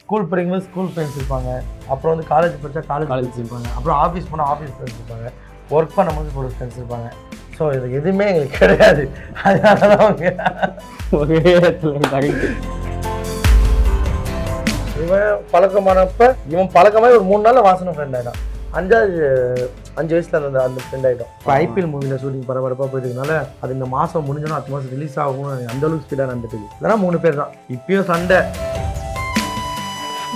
School படிக்கும்போது school friends இருப்பாங்க, அப்புறம் வந்து காலேஜ் படித்தா காலேஜ் இருப்பாங்க, அப்புறம் ஆஃபீஸ் போனால் ஆஃபீஸ் ஃப்ரெண்ட்ஸ் இருப்பாங்க, ஒர்க் பண்ணும்போது ஒரு ஃப்ரெண்ட்ஸ் இருப்பாங்க. ஸோ இது எதுவுமே எங்களுக்கு கிடையாது. அதனால தான் அவங்க ஒரே இடத்துல இவன் பழக்கமானப்ப இவன் பழக்கமாக ஒரு 3 நாளில் வாசனை ஃப்ரெண்ட் ஆகிட்டான். 5 வயசுல அந்த ஃப்ரெண்ட் ஆகிட்டோம். இப்போ ஐபிஎல் மூவியில் ஷூட்டிங் பரபரப்பாக போயிட்டுனால அது இந்த மாதம் முடிஞ்சோன்னா அடுத்த மாதம் ரிலீஸ் ஆகும்னு அந்தளவுக்கு ஸ்பீடாக நடந்துட்டு இல்லைனா 3 பேர் தான். இப்பயும் சண்டை.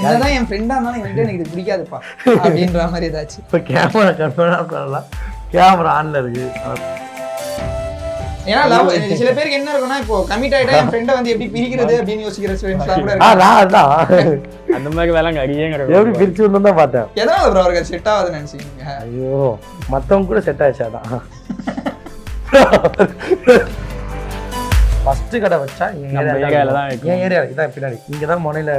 என்னதான் என் ஃப்ரெண்டாக இருந்தாலும் என்கிட்ட எனக்கு இது பிடிக்காதுப்பா அப்படின்ற மாதிரி ஏதாச்சும். இப்போ கேமரா கன்ஃபார்மாக பண்ணலாம், கேமரா ஆன்ல இருக்கு. ஏன்னா லவ் சில பேருக்கு என்ன இருக்கும்னா இப்போ கமிட் ஆயிட்டா என் ஃப்ரெண்டை வந்து எப்படி பிரிக்கிறது அப்படின்னு யோசிக்கிற ஸ்டூடெண்ட்ஸ்லாம் கூட இருக்கு. அந்த மாதிரி வேலை அடியே கிடையாது. எப்படி பிரிச்சு விடணும் தான் பார்த்தேன். எதனால ப்ரோ அவருக்கு செட் ஆகுதுன்னு நினைச்சீங்க? ஐயோ மற்றவங்க கூட செட் ஆயிடுச்சு. அதான் ஃபர்ஸ்ட் கடை வச்சா என் ஏரியா இதான் பின்னாடி இங்கே தான் முனையில்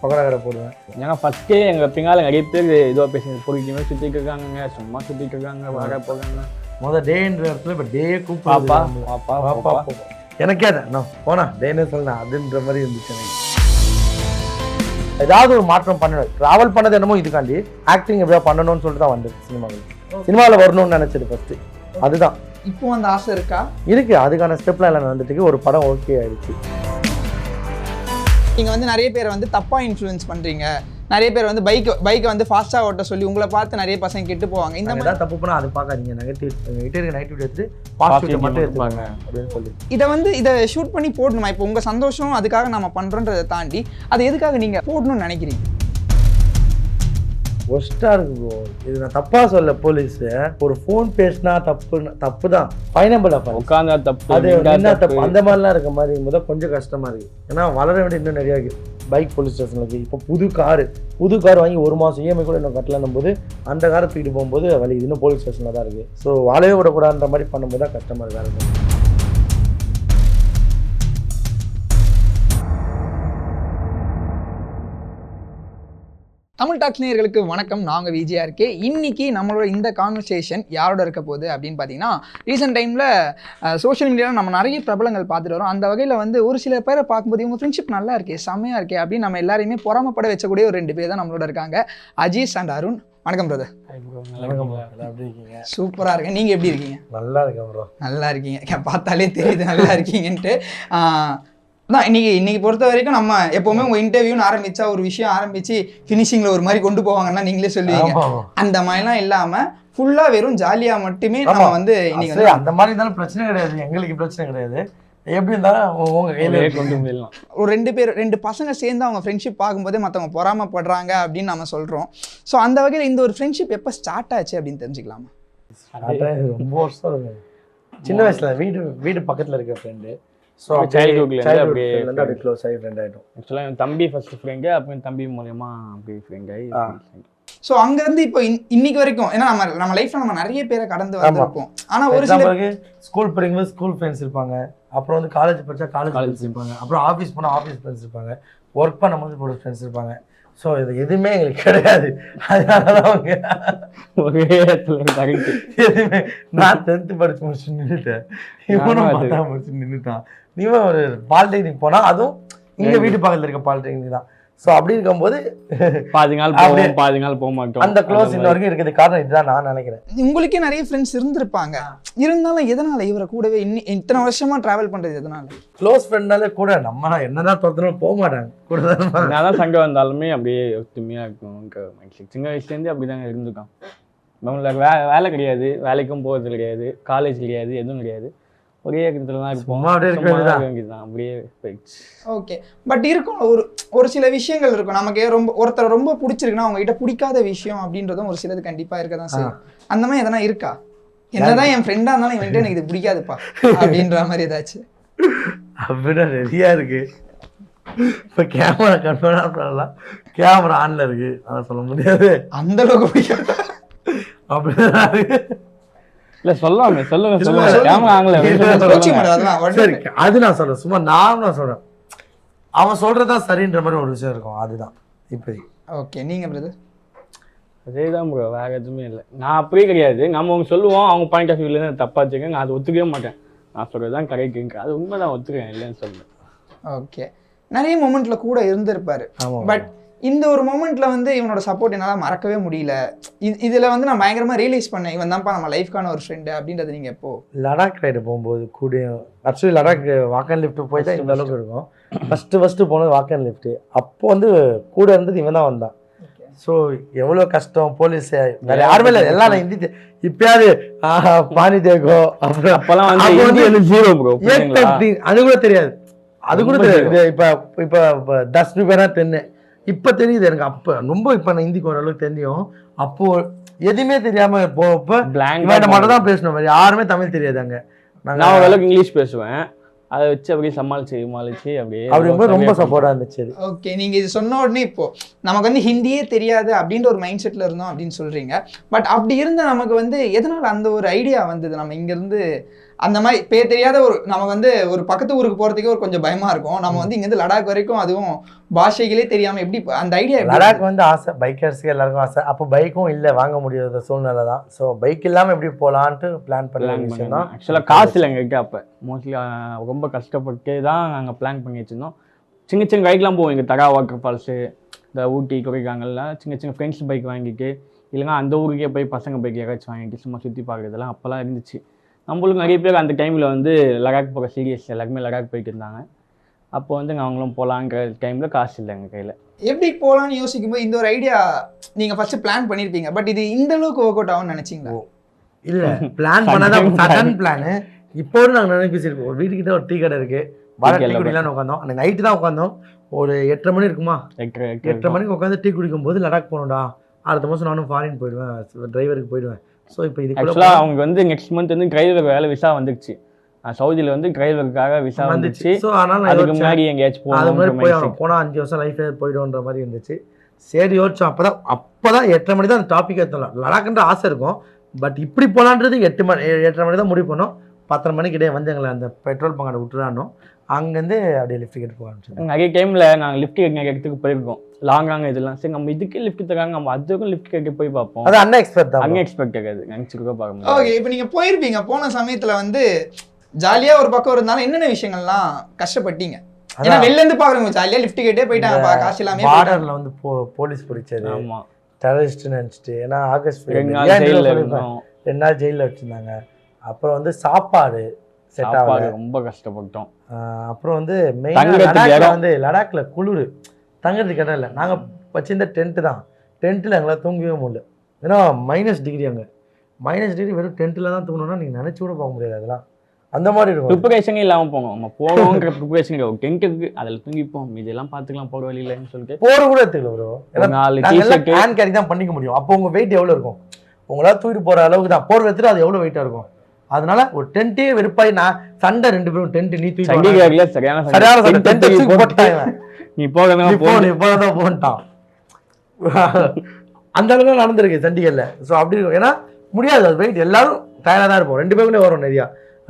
பகடா கடை போடுவேன். ஏன்னா ஃபர்ஸ்ட்டே எங்கள் பிங்கால நிறைய பேர் இதுவாக பேசி பொறுக்கியுமே சுற்றிட்டு இருக்காங்க, சும்மா சுற்றிட்டு இருக்காங்க, வர போகிறாங்க. முதல் டேன்ற இடத்துல இப்போ டே பாப்பா பாப்பா எனக்கே நான் போனா டேன்னு சொல்லணும் அப்படின்ற மாதிரி இருந்துச்சு. ஏதாவது ஒரு மாற்றம் பண்ணணும். ட்ராவல் பண்ணது என்னமோ இதுக்காண்டி ஆக்டிங் எப்படியா பண்ணணும்னு சொல்லிட்டு தான் வந்தது. சினிமாவில் வரணும்னு நினைச்சது ஃபர்ஸ்ட் அதுதான். இப்போ அந்த ஆசை இருக்கா? இருக்கு. அதுக்கான ஸ்டெப்லாம் எல்லாம் வந்துட்டு ஒரு படம் ஓகே ஆயிடுச்சு. நீங்கள் வந்து நிறைய பேரை வந்து தப்பாக இன்ஃப்ளூயன்ஸ் பண்ணுறீங்க, நிறைய பேர் வந்து பைக்கை வந்து ஃபாஸ்ட்டாக ஓட்ட சொல்லி உங்களை பார்த்து நிறைய பசங்க கெட்டு போவாங்க. இந்த மாதிரி தப்பு பண்ணால் அது பார்க்காதீங்க, நெகட்டிவ் எடுத்து பாசிட்டிவ் மட்டும் எடுத்துப்பாங்க அப்படின்னு சொல்லி இதை ஷூட் பண்ணி போடணுமா? இப்போ உங்கள் சந்தோஷம் அதுக்காக நம்ம பண்ணுறோன்றதை தாண்டி அது எதுக்காக நீங்கள் போடணும்னு நினைக்கிறீங்க? ஒஸ்டா இருக்கு ப்ரோ. இது நான் தப்பா சொல்ல. போலீஸ் ஒரு ஃபோன் பேசினா தப்பு தான், ஃபைனபிள் ஆஃப் உட்கார்ந்தா தப்பு, அது என்ன தப்பு அந்த மாதிரிலாம் இருக்க மாதிரி முதல் கொஞ்சம் கஷ்டமா இருக்கு. ஏன்னா வளர வேண்டிய இன்னும் நிறைய இருக்கு. பைக் போலீஸ் ஸ்டேஷன்ல இருக்கு. இப்போ புது கார் வாங்கி 1 மாதம் இஎம்ஐ கூட இன்னும் கட்டலன்னும் போது அந்த காரை தூக்கிட்டு போகும்போது வலி இன்னும் போலீஸ் ஸ்டேஷன்ல தான் இருக்கு. ஸோ வாழவே விடக்கூடாதுன்ற மாதிரி பண்ணும்போது தான் கஷ்டமா இருக்கு. தமிழ் டாக்ஸ் நேயர்களுக்கு வணக்கம். நாங்கள் விஜிஆர்கே. இன்னைக்கு நம்மளோட இந்த கான்வர்சேஷன் யாரோட இருக்க போகுது அப்படின்னு பார்த்தீங்கன்னா, ரீசெண்ட் டைமில் சோஷியல் மீடியாவில் நம்ம நிறைய பிரபலங்கள் பார்த்துட்டு வரோம். அந்த வகையில் வந்து ஒரு சில பேரை பார்க்கும்போது இவங்க ஃப்ரெண்ட்ஷிப் நல்லா இருக்கே, செம்மையாக இருக்கே அப்படின்னு நம்ம எல்லாரையுமே பொறாமப்பட வச்சக்கூடிய ஒரு 2 பேர் தான் நம்மளோட இருக்காங்க, அஜீஸ் அண்ட் அருண். வணக்கம் பிரதர். சூப்பராக இருக்கேன். நீங்கள் எப்படி இருக்கீங்க? நல்லா இருக்கேன் ப்ரோ. நல்லா இருக்கீங்க, பார்த்தாலே தெரியுது நல்லா இருக்கீங்கன்ட்டு. தான் இன்னைக்கு பொறுத்த வரைக்கும் நம்ம எப்பவுமே உங்க இன்டர்வியூன்னு ஆரம்பிச்சா ஒரு விஷயம் ஆரம்பிச்சு ஃபினிஷிங்ல ஒரு மாதிரி கொண்டு போவாங்கன்னா நீங்களே சொல்லுவீங்க. அந்த மாதிரிலாம் இல்லாம ஃபுல்லா வெறும் ஜாலியா மட்டுமே நம்ம வந்து இன்னைக்கு அந்த மாதிரி இருந்தாலும் பிரச்சனை கிடையாது, எங்களுக்கு பிரச்சனை கிடையாது. எப்படி இருந்தாலும் உங்க கையில கொண்டு போயிடலாம். ஒரு 2 பசங்க சேர்ந்து அவங்க ஃப்ரெண்ட்ஷிப் பார்க்கும்போதே மற்றவங்க பொறாமப்படுறாங்க அப்படின்னு நம்ம சொல்றோம். ஸோ அந்த வகையில் இந்த ஒரு ஃப்ரெண்ட்ஷிப் எப்போ ஸ்டார்ட் ஆச்சு அப்படின்னு தெரிஞ்சுக்கலாமா? ரொம்ப வருஷம் சின்ன வயசுல வீடு பக்கத்துல இருக்க ஃப்ரெண்டு. ஸோ அப்படியே க்ளோஸ் ஆகி ஃப்ரெண்ட் ஆகிட்டோம். ஆக்சுவலாக என் தம்பி ஃபர்ஸ்ட் ஃப்ரெண்டு, அப்புறம் என் தம்பி மூலயமா அப்படியே ஃப்ரெண்ட் ஆகி. ஸோ அங்கேருந்து இப்போ இன்னைக்கு வரைக்கும் ஏன்னா நம்ம லைஃப்ல நம்ம நிறைய பேரை கடந்து வந்திருப்போம். ஆனால் ஒரு சில ஸ்கூல் படிக்கும்போது ஸ்கூல் ஃப்ரெண்ட்ஸ் இருப்பாங்க, அப்புறம் வந்து காலேஜ் படித்தா காலேஜ் இருப்பாங்க, அப்புறம் ஆஃபீஸ் போனால் ஆஃபீஸ் ஃப்ரெண்ட்ஸ் இருப்பாங்க, ஒர்க் பண்ணும்போது ஒரு ஃப்ரெண்ட்ஸ் இருப்பாங்க. ஸோ இது எதுவுமே எங்களுக்கு கிடையாது. அதனாலதான் அவங்க ஒரே இடத்துல எதுவுமே நான் 10th படிச்சு முடிச்சு நின்றுட்டேன், இவனும் 10ஆம் படிச்சு நின்றுட்டான். நீவும் ஒரு பாலிடெக்னிக் போனா அதுவும் இங்க வீட்டு பக்கத்துல இருக்க பாலிடெக்னிக் தான். ஸோ அப்படி இருக்கும்போது பாதி நாள் போக மாட்டோம். அந்த க்ளோஸ் இன்ன வரைக்கும் இருக்குது. காரணம் இதுதான் நான் நினைக்கிறேன். உங்களுக்கே நிறைய ஃப்ரெண்ட்ஸ் இருந்திருப்பாங்க, இருந்தாலும் எதனால இவரை கூடவே இத்தனை வருஷமா டிராவல் பண்றது எதனால? க்ளோஸ் ஃப்ரெண்ட்னாலே கூட நம்ம என்னதான் தோற்றணும் போக மாட்டாங்க, கூட தான் என்னதான் சங்கம் வந்தாலுமே அப்படியே ஒத்துமையா இருக்கும். சின்ன வயசுலேருந்து அப்படிதாங்க இருந்துக்கான். நம்மளுக்கு வேலை கிடையாது, வேலைக்கும் போகிறது கிடையாது, காலேஜ் கிடையாது, எதுவும் கிடையாது, ஒரே இடத்துல தான் இருப்போம். அப்படியே போயிடுச்சு. ஓகே. பட் இருக்கும் ஒரு சில விஷயங்கள் இருக்கும் நமக்கு ஒருத்தர் ரொம்ப பிடிச்சிருக்குன்னா அவங்க கிட்ட பிடிக்காத விஷயம் அப்படின்றதும் ஒரு சிலது கண்டிப்பா இருக்க தான் செய்யும். அந்த மாதிரி எதனா இருக்கா? என்னதான் என் ஃப்ரெண்டா இருந்தாலும் இவன்ட்டு எனக்கு இது பிடிக்காதுப்பா அப்படின்ற மாதிரி ஏதாச்சும்? அப்படின்னா ரெடியா இருக்கு. இப்போ கேமரா கன்ஃபார்ம் பண்ணலாம், கேமரா ஆன்ல இருக்கு, அதான் சொல்ல முடியாது. அந்த அளவுக்கு பிடிக்காது அப்படிதான் இல்ல சொல்லுவாங்க. அது நான் சொல்றேன், சும்மா நார்மலா சொல்றேன். அவன் சொல்றதான் சரின்ற மாதிரி ஒரு விஷயம் இருக்கும், அதுதான் இப்படி. ஓகே. நீங்க பிரதர்? அதேதான் ப்ரோ, வேற எதுவுமே இல்லை. நான் அப்படியே கிடையாது. நம்ம அவங்க சொல்லுவோம், அவங்க பாயிண்ட் ஆஃப் வியூல இருந்து தப்பா வச்சுக்கேன், நான் அதை ஒத்துக்கவே மாட்டேன். நான் சொல்றதுதான் கரெக்டுங்க, அது உண்மைதான், ஒத்துக்கிறேன் இல்லைன்னு சொல்லுவேன். ஓகே. நிறைய மொமெண்ட்ல கூட இருந்திருப்பாரு. பட் இந்த ஒரு மொமெண்ட்ல வந்து இவனோட சப்போர்ட் என்னால் மறக்கவே முடியல. இதில் வந்து நான் பயங்கரமாக ரியலைஸ் பண்ணேன், இவன் தான்ப்பா நம்ம லைஃப்க்கான ஒரு ஃப்ரெண்டு அப்படின்றது. நீங்கள் எப்போ லடாக் ரைடு போகும்போது கூட actually Ladakh walk and lift போய் தான் இந்த அளவுக்கு இருக்கும். ஃபஸ்ட்டு போனது வாக் அண்ட் லிஃப்ட். அப்போ வந்து கூட இருந்தது இவன் தான் வந்தான். ஸோ எவ்வளோ கஷ்டம், போலீஸ் வேற யாருமே இல்லை, எல்லாம் நான் ஹிந்தி இப்பயாவது பானி தேக்கோ அப்புறம் அப்பெல்லாம் வந்து ஜீரோ ப்ரோ, அது கூட தெரியாது, அது கூட தெரியாது. இப்போ 10 ரூபாய்னா 10 இப்போ தெரியுது எனக்கு. அப்போ ரொம்ப இப்போ நான் ஹிந்திக்கு ஓரளவுக்கு தெரியும். அப்போ எதுவுமே தெரியாம போப்ப இவன் மட்டும் தான் பேசணும், வேறு யாருமே தமிழ் தெரியாது அங்கே. நான் ஓரளவுக்கு இங்கிலீஷ் பேசுவேன், அதை வச்சு அப்படியே சமாளிச்சு அப்படியே அப்படி ரொம்ப சப்போர்ட்டாக இருந்துச்சு. ஓகே, நீங்கள் இது சொன்ன உடனே இப்போ நமக்கு வந்து ஹிந்தியே தெரியாது அப்படின்ற ஒரு மைண்ட் செட்டில் இருந்தோம் அப்படின்னு சொல்கிறீங்க. பட் அப்படி இருந்த நமக்கு வந்து எதனால் அந்த ஒரு ஐடியா வந்தது? நம்ம இங்கேருந்து அந்த மாதிரி பேர் தெரியாத ஒரு நமக்கு வந்து ஒரு பக்கத்து ஊருக்கு போகிறதுக்கே ஒரு கொஞ்சம் பயமாக இருக்கும். நம்ம வந்து இங்கேருந்து லடாக் வரைக்கும், அதுவும் பாஷைகளே தெரியாமல் எப்படி அந்த ஐடியா? லடாக் வந்து ஆசை, பைக்கர்ஸுக்கு எல்லாருக்கும் ஆசை. அப்போ பைக்கும் இல்லை, வாங்க முடியாத சூழ்நிலை தான். ஸோ பைக் இல்லாமல் எப்படி போகலான்ட்டு பிளான் பண்ண விஷயம் தான். ஆக்சுவலாக காசு இல்லை எங்ககிட்ட. அப்போ மோஸ்ட்லி ரொம்ப கஷ்டப்பட்டு தான் நாங்கள் பிளான் பண்ணி வச்சுருந்தோம். சின்ன சின்ன பைக்லாம் போவோம், இங்கே தடா வாட்டர் ஃபால்ஸு, இந்த ஊட்டி கொடைக்கானல்லாம் சின்ன ஃப்ரெண்ட்ஸ் பைக் வாங்கிட்டு, இல்லைன்னா அந்த ஊருக்கே போய் பசங்க பைக் யாராச்சும் வாங்கிட்டு சும்மா சுற்றி பார்க்குறதெல்லாம் அப்போல்லாம் இருந்துச்சு. நம்மளுக்கு நிறைய பேர் அந்த டைமில் வந்து லடாக் போகிற சீரியஸ் எல்லாருமே லடாக் போயிட்டு இருந்தாங்க. அப்போ வந்து அவங்களும் போகலாங்கிற டைமில் காசு இல்லை எங்கள் கையில். எப்படி போகலான்னு யோசிக்கும்போது இந்த ஒரு ஐடியா நீங்கள் ஃபஸ்ட்டு பிளான் பண்ணியிருப்பீங்க, பட் இது இந்த அளவுக்கு ஒர்க் அவுட் ஆகும்னு நினச்சிங்களா? இல்லை, பிளான் பண்ணாதான் சடன் பிளானு. இப்போ நாங்கள் நினைப்பிச்சிருக்கோம், ஒரு வீட்டுக்கிட்ட ஒரு டீ கடை இருக்குது, டீ குடிக்கலான்னு உட்காந்தோம். அந்த நைட்டு தான் உட்காந்தோம், ஒரு 8:30 மணி இருக்குமா, 8:30 மணிக்கு உட்காந்து டீ குடிக்கும்போது லடாக் போகணும்டா, அடுத்த மாதம் நானும் ஃபாரின் போயிடுவேன், டிரைவருக்கு போயிடுவேன். ஸோ இப்போ இது ஆக்சுவலாக அவங்க வந்து நெக்ஸ்ட் மந்த் வந்து டிரைவர் வேலை விசா வந்துடுச்சு. சவுதியில் வந்து டிரைவருக்காக விசா வந்துச்சு. ஸோ அதனால் அதுக்கு முன்னாடி எங்கேயாச்சும் அது மாதிரி போனால் 5 வருஷம் லைஃபே போய்டுன்ற மாதிரி இருந்துச்சு. சரி யோசிச்சோம். அப்போ தான் 8:30 மணி தான் அந்த டாப்பிக் எடுத்தலாம். லடாக்குன்ற ஆசை இருக்கும், பட் இப்படி போகலான்றது 8:30 மணி தான் முடிவு பண்ணோம். 10:30 மணிக்கு இடையே வந்து எங்களை அந்த பெட்ரோல் பங்காட விட்டுறானோம். அங்கேருந்து அப்படியே லிஃப்ட் கேட்டு போக ஆரம்பிச்சோம். நிறைய டைமில் நாங்கள் லிஃப்ட் நிறைய இடத்துக்கு போயிருக்கோம், லாங்காங்க இதெல்லாம். சரி நம்ம இதுக்கே லிஃப்ட் தராங்க, நம்ம அதுக்கும் லிஃப்ட் கேட்டு போய் பார்ப்போம். அது அன்எக்ஸ்பெக்ட் ஆகாது, நினச்சிருக்க பார்க்க முடியும். ஓகே, இப்போ நீங்கள் போயிருப்பீங்க, போன சமயத்தில் வந்து ஜாலியாக ஒரு பக்கம் இருந்தாலும் என்னென்ன விஷயங்கள்லாம் கஷ்டப்பட்டீங்க? ஏன்னா வெளிலேருந்து பார்க்குறவங்க ஜாலியாக லிஃப்ட் கேட்டே போயிட்டாங்க, காசு எல்லாமே. பார்டரில் வந்து போலீஸ் பிடிச்சது, ஆமாம், டெரரிஸ்ட் நினச்சிட்டு, ஏன்னா ஆகஸ்ட் 2 நாள் ஜெயிலில் வச்சுருந்தாங்க. அப்புறம் வந்து சாப்பாடு செட் ஆகல, ரொம்ப கஷ்டப்பட்டோம். அப்புறம் வந்து மெயினாக வந்து லடாக்ல குளிர், தங்குறதுக்கு இடம் இல்லை. நாங்கள் வச்சிருந்த டென்ட்டு தான், டென்ட்டில் எங்களால் தூங்கவே முடியல. ஏன்னா -டிகிரி, அங்கே -டிகிரி. வெறும் டென்ட்டில் தான் தூங்கணும்னா நீங்கள் நினச்சி கூட போக முடியாது. அதெல்லாம் அந்த மாதிரி இருக்கும். ப்ரிப்பரேஷனே இல்லாமல் போங்க, நம்ம போகணுங்கிற ப்ரிப்பரேஷன் டென்ட்டுக்கு அதில் தூங்கிப்போம், இதெல்லாம் பார்த்துக்கலாம் போகிற வழியிலன்னு சொல்லிட்டு போகிற கூட எடுத்துக்கல ப்ரோ. ஹேண்ட் கேரி தான் பண்ணிக்க முடியும். அப்போ உங்கள் வெயிட் எவ்வளோ இருக்கும், உங்களால் தூக்கிட்டு போகிற அளவுக்கு தான் போகிற எடுத்துட்டு அது எவ்வளோ வெயிட்டாக இருக்கும். அதனால ஒரு டென்ட்டே வெறுப்பாய், நான் சண்டை 2 பேரும் டென்ட் நீ தூக்கி நீ போகதான் போன்ட்டான். அந்த அளவுக்கு நடந்திருக்கு சண்டிகர்ல. ஸோ அப்படி இருக்கும், ஏன்னா முடியாது, அது வெயிட் எல்லாரும் டயர்டாக தான் இருப்போம். 2 பேருக்குள்ளே வரும் நிறையா.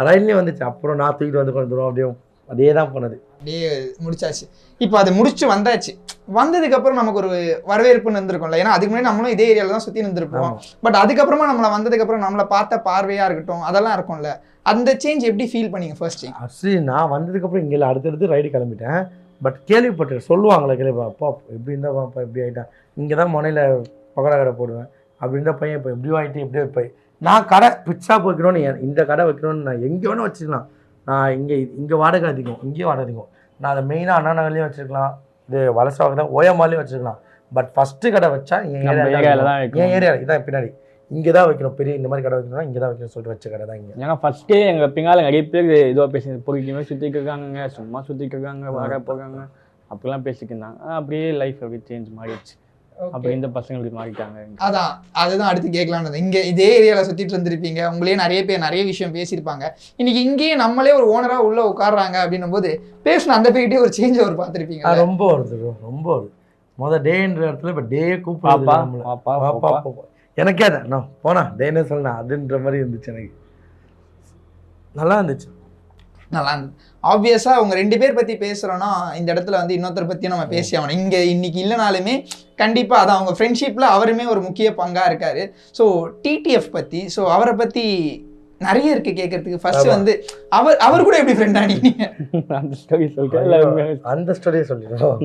ரயில்லேயும் வந்துச்சு, அப்புறம் நான் தூக்கிட்டு வந்து கொஞ்சம் தூரம் அப்படியே அதே தான் போனது. அப்படியே முடிச்சாச்சு. இப்போ அதை முடிச்சு வந்தாச்சு. வந்ததுக்கப்புறம் நமக்கு ஒரு வரவேற்புன்னு இருந்திருக்கும்ல, ஏன்னா அதுக்கு முன்னாடி நம்மளும் இதே ஏரியாவில் தான் சுற்றி இருந்திருப்போம். பட் அதுக்கப்புறமா நம்மளை வந்ததுக்கப்புறம் நம்மளை பார்த்த பார்வையாக இருக்கட்டும், அதெல்லாம் இருக்கும்ல, அந்த சேஞ்ச் எப்படி ஃபீல் பண்ணீங்க ஃபர்ஸ்ட்? ஆக்சுவலி நான் வந்ததுக்கப்புறம் இங்கே அடுத்தடுத்து ரைடு கிளம்பிட்டேன். பட் கேள்விப்பட்டேன், சொல்லுவாங்களே கேள்விப்பா, அப்பா எப்படி இருந்தால் பாப்பா எப்படி ஆகிட்டான், இங்கே தான் முனையில் பக்கோடா கடை போடுவேன், அப்படி இருந்தால் பையன் இப்போ எப்படி ஆகிட்டு எப்படியோ போய் நான் கடை பிச்சா வைக்கணும்னு, இந்த கடை வைக்கணும்னு நான் எங்கே வேணும் வச்சுக்கலாம். நான் இங்கே வாடகை அதிகம், இங்கேயும் வாடகை அதிகம். நான் அதை மெயினாக அண்ணா நகர்லேயும் வச்சுருக்கலாம், இது வலசாக தான் ஓயமாலையும் வச்சுருக்கலாம். பட் ஃபஸ்ட்டு கடை வச்சா என் ஏரியா இதான் பின்னாடி இங்கே தான் வைக்கணும், பெரிய இந்த மாதிரி கடை வைக்கணும்னா இங்கே தான் வைக்கணும்னு சொல்லிட்டு வச்ச கடை தான் இங்கே. ஏன்னா ஃபஸ்ட்டே எங்கள் பின்னால நிறைய பேர் இதுவாக பேசி பொறுக்கியுமே சுற்றிட்டு இருக்காங்க, சும்மா சுற்றிட்டு இருக்காங்க, வர போகிறாங்க, அப்படிலாம் பேசிட்டு இருந்தாங்க. அப்படியே லைஃப் அப்படி சேஞ்ச் மாறிடுச்சு. அப்போ இந்த பசங்களுக்கு மாறிட்டாங்க. அதுதான் அடுத்து கேட்கலான்னு. இங்கே இதே ஏரியாவில் சுற்றிட்டு இருந்திருப்பீங்க, உங்களே நிறைய பேர் நிறைய விஷயம் பேசியிருப்பாங்க. இன்னைக்கு இங்கேயே நம்மளே ஒரு ஓனராக உள்ளே உட்காடுறாங்க அப்படின்னும் போது பேசின அந்த பேர்கிட்டே ஒரு சேஞ்ச் அவர் பார்த்துருப்பீங்க. ரொம்ப வருது, ரொம்ப வருது. முதல் டேன்ற இடத்துல இப்போ டே கூப்பிடுப்பா எனக்கே அதை நான் போனா டேன்னு சொல்லணும் அதுன்ற மாதிரி இருந்துச்சு. எனக்கு நல்லா இருந்துச்சு. நல்லா இருந்துச்சு. ஆப்வியஸாக அவங்க 2 பேர் பற்றி பேசுகிறோன்னா இந்த இடத்துல வந்து இன்னொருத்தரை பற்றியும் நம்ம பேசி ஆகணும். இங்கே இன்னைக்கு இல்லைனாலுமே கண்டிப்பாக அதான் அவங்க ஃப்ரெண்ட்ஷிப்பில் அவருமே ஒரு முக்கிய பங்காக இருக்கார். ஸோ டிடிஎஃப் பற்றி, ஸோ அவரை பற்றி நிறைய இருக்கு கேட்கறதுக்கு. ஃபர்ஸ்ட் வந்து அவர் கூட எப்படி ஃப்ரெண்ட் ஆனீங்க? அந்த ஸ்டோரியை சொல்லிடுறோம்.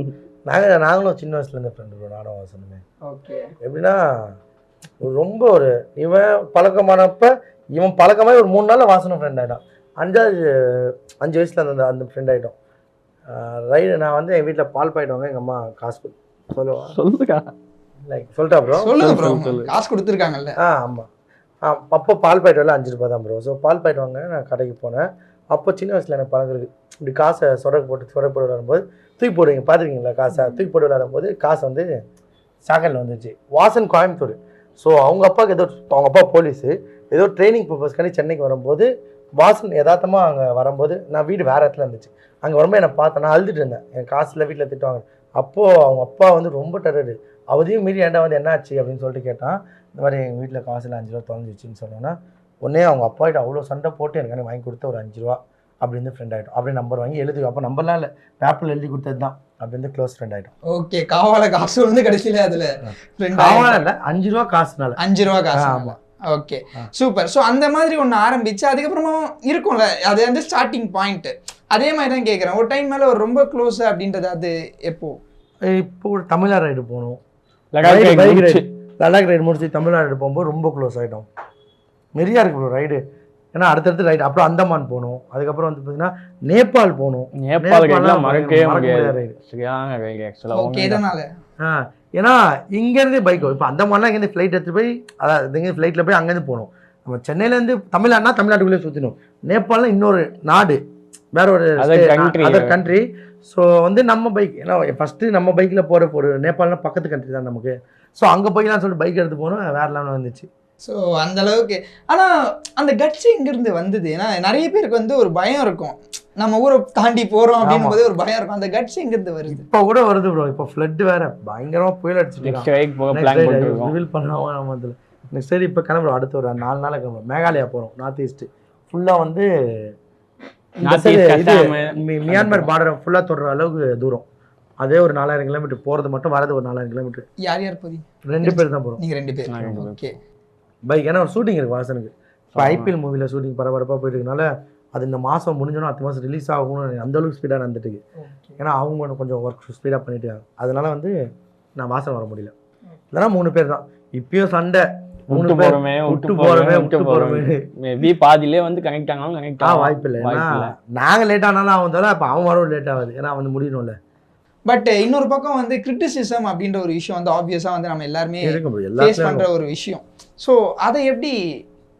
நாங்களும் சின்ன வயசுலேருந்து ஃப்ரெண்டு ப்ரோ, நானும் வாசனுமே. ஓகே. எப்படின்னா ரொம்ப இவன் பழக்கமானப்ப இவன் பழக்கமாகி ஒரு 3 நாளில் வாசனும் ஃப்ரெண்ட் ஆகிட்டான். 5 வயசில் அந்த ஃப்ரெண்ட் ஆகிட்டோம். ரைடு நான் வந்து எங்கள் வீட்டில் பால் பாயிட்டு வாங்க எங்கள் அம்மா காசு சொல்லுக்கா லைக் சொல்லிட்டா ப்ரோ? சொல்லுங்க ப்ரோ, காசு கொடுத்துருக்காங்கல்ல. ஆமாம். அப்போ பால் பாயிட்டு வரல 5 ரூபா தான் ப்ரோ. ஸோ பால் பாயிட்டு வாங்க நான் கடைக்கு போனேன். அப்போ சின்ன வயசில் எனக்கு பழகிறது இப்படி காசை சொடக்கு போட்டு விளாடும்போது தூக்கி போடுவீங்க, பார்த்துருக்கீங்களா? காசை தூக்கி போட்டு விளாடும்போது காசு வந்து சாக்கடையில் வந்துச்சு. வாசன் கோயம்புத்தூர். ஸோ அவங்க அப்பாவுக்கு அவங்க அப்பா போலீஸு, ஏதோ ட்ரைனிங் பர்பஸ்க்காண்டி சென்னைக்கு வரும்போது வாசன் யதார்த்தமாக அங்கே வரும்போது நான் வீடு வேறு இடத்துல இருந்துச்சு. அங்கே வரும்போது என்னை பார்த்தேன், நான் அழுதுட்டு இருந்தேன். என் காசில் வீட்டில் திட்டுவாங்க. அப்போது அவங்க அப்பா வந்து ரொம்ப டெரரு. அவதையும் மீறி ஏன்டா வந்து என்ன ஆச்சு அப்படின்னு சொல்லிட்டு கேட்டான். இந்த மாதிரி எங்கள் வீட்டில் காசில் 5 ரூபா தொலைஞ்சிச்சின்னு சொன்னோன்னா உடனே அவங்க அப்பாகிட்ட அவ்வளோ சண்டை போட்டு எனக்கு வாங்கி கொடுத்த ஒரு 5 ரூபா அப்படின்னு ஃப்ரெண்ட் ஆகிட்டோம். அப்படி நம்பர் வாங்கி எழுதி, அப்போ நம்பர்லாம் இல்லை, பேப்பரில் எழுதி கொடுத்தது தான். அப்படின்னு க்ளோஸ் ஃப்ரெண்ட் ஆகிட்டோம். ஓகே. காவால காசு வந்து கடைசியில் அதில் காவால இல்லை, 5 ரூபா காசுனால. 5 ரூபா காசு. ஆமாம். Okay, super. ஸோ அந்த மாதிரி ஒன்று ஆரம்பிச்சு அதுக்கப்புறமா இருக்கும்ல, அது வந்து ஸ்டார்டிங் பாயிண்ட்டு. அதே மாதிரி தான் கேட்குறேன், ஒரு டைம் மேலே ஒரு ரொம்ப க்ளோஸ் அப்படின்றது அது எப்போ? இப்போ ஒரு தமிழ்நாடு ரைடு போகணும், லடாக் ரைடு முடிச்சு தமிழ்நாடு போகும்போது ரொம்ப க்ளோஸ் ஆகிட்டோம். நிறையா இருக்கு ப்ரோ ரைடு. ஏன்னா அடுத்தடுத்து ரைடு. அப்புறம் அந்தமான் போகணும், அதுக்கப்புறம் வந்து பார்த்தீங்கன்னா நேபாள் போகணும். ஏன்னா இங்கேருந்து பைக், இப்போ அந்தமான்லாம் இங்கேருந்து ஃப்ளைட் எடுத்துகிட்டு போய், அதாவது இங்கே ஃப்ளைட்டில் போய் அங்கேருந்து போகணும். நம்ம சென்னையிலேருந்து தமிழ்நாடுனா தமிழ்நாட்டுக்குள்ளேயே சுற்றணும். நேபாள்லாம் இன்னொரு நாடு, வேற ஒரு அதர் கண்ட்ரி. ஸோ வந்து நம்ம பைக், ஏன்னா ஃபஸ்ட்டு நம்ம பைக்கில் போகிற ஒரு நேபாள்லாம் பக்கத்து கண்ட்ரி தான் நமக்கு. ஸோ அங்கே போய்லாம் சொல்லிட்டு பைக் எடுத்து போகணும், வேறு லெவலில் வந்துச்சு. ஸோ அந்த அளவுக்கு. ஆனால் அந்த கட்ஸ் எங்கேருந்து வந்தது? ஏன்னா நிறைய பேருக்கு வந்து ஒரு பயம் இருக்கும், நம்ம ஊரை தாண்டி போகிறோம் அப்படின்னும் போது ஒரு பயம் இருக்கும். அந்த கட்ஸ் எங்கேருந்து வருது? இப்போ கூட வருது ப்ரோ. இப்போ ஃப்ளட் வேறு பயங்கரமாக புயல் அடிச்சுட்டு ரிவீல் பண்ணாமல் நம்ம அதில் நெக்ஸ்ட் சைடு இப்போ கிளம்புறோம். அடுத்த ஒரு 4 நாளைக்கு கிளம்புறோம். மேகாலயா போகிறோம், நார்த் ஈஸ்ட்டு ஃபுல்லாக வந்து மியான்மர் பார்டரை ஃபுல்லாக தொடுற அளவுக்கு தூரம். அதே ஒரு 4000 கிலோமீட்டர் போகிறது மட்டும், வரது ஒரு 4000 கிலோமீட்டர். யார் யார் போறீங்க? 2 பேர் தான் போகிறோம். நீங்கள் 2 பேர். ஓகே. பைக் ஏன்னா ஒரு ஷூட்டிங் இருக்குது வாசனுக்கு. இப்போ ஐபிஎல் மூவியில் ஷூட்டிங் பரபரப்பாக போயிட்டு இருக்கனால அது இந்த மாதம் முடிஞ்சோன்னா அடுத்த மாதம் ரிலீஸ் ஆகணும்னு அந்தளவுக்கு ஸ்பீடாக நடந்துட்டு. ஏன்னா அவங்க கொஞ்சம் ஒர்க் ஸ்பீடாக பண்ணிட்டு இருக்காங்க. அதனால வந்து நான் வாசன் வர முடியல. இல்லைனா 3 பேர் தான். இப்பயும் சண்டை, 3 பேர் விட்டு போகிறோமே பாதியிலே வந்து கனெக்ட் ஆனாலும் கனெக்ட் ஆக வாய்ப்பு இல்லை. ஏன்னா நாங்கள் லேட் ஆனாலும் அவன் தவிர இப்போ அவன் வரவும் லேட் ஆகுது. ஏன்னா வந்து முடியணும்ல. பட் இன்னொரு பக்கம் வந்து கிரிட்டிசிசம் அப்படின்ற ஒரு விஷயம் வந்து ஆப்வியஸாக வந்து நம்ம எல்லாருமே ஃபேஸ் பண்ணுற ஒரு விஷயம். ஸோ அதை எப்படி